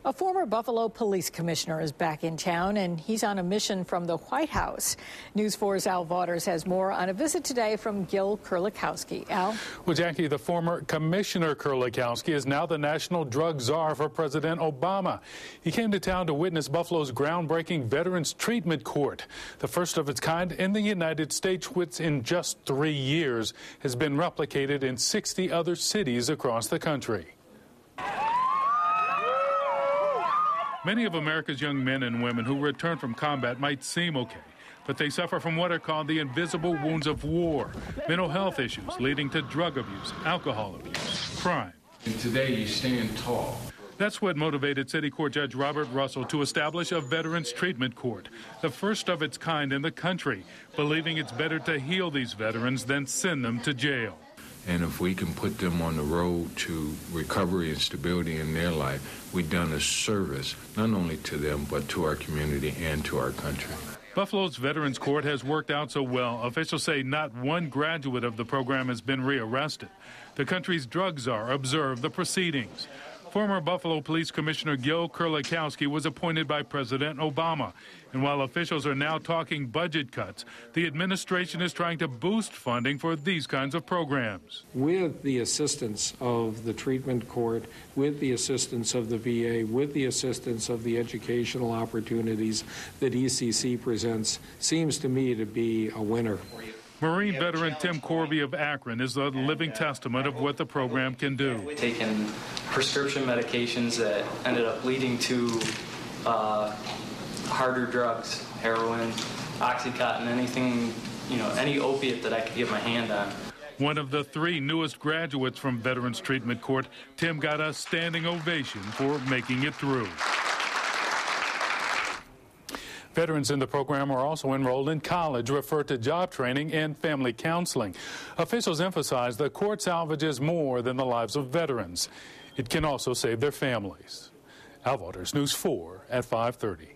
A former Buffalo police commissioner is back in town, and he's on a mission from the White House. News 4's Al Vaughters has more on a visit today from Gil Kurlikowski. Al? Well, Jackie, the former Commissioner Kurlikowski is now the national drug czar for President Obama. He came to town to witness Buffalo's groundbreaking Veterans Treatment Court, the first of its kind in the United States, which in just 3 years has been replicated in 60 other cities across the country. Many of America's young men and women who return from combat might seem okay, but they suffer from what are called the invisible wounds of war, mental health issues leading to drug abuse, alcohol abuse, crime. And today you stand tall. That's what motivated City Court Judge Robert Russell to establish a Veterans Treatment Court, the first of its kind in the country, believing it's better to heal these veterans than send them to jail. And if we can put them on the road to recovery and stability in their life, we've done a service not only to them, but to our community and to our country. Buffalo's Veterans Court has worked out so well, officials say not one graduate of the program has been rearrested. The country's drug czar observed the proceedings. Former Buffalo Police Commissioner Gil Kurlikowski was appointed by President Obama. And while officials are now talking budget cuts, the administration is trying to boost funding for these kinds of programs. With the assistance of the treatment court, with the assistance of the VA, with the assistance of the educational opportunities that ECC presents, seems to me to be a winner. Marine veteran Tim Corby of Akron is the living testament of what the program can do. Taking prescription medications that ended up leading to harder drugs, heroin, Oxycontin, anything, any opiate that I could get my hand on. One of the 3 newest graduates from Veterans Treatment Court, Tim got a standing ovation for making it through. Veterans in the program are also enrolled in college, referred to job training and family counseling. Officials emphasize the court salvages more than the lives of veterans. It can also save their families. Al Vaughters, News 4 at 5:30.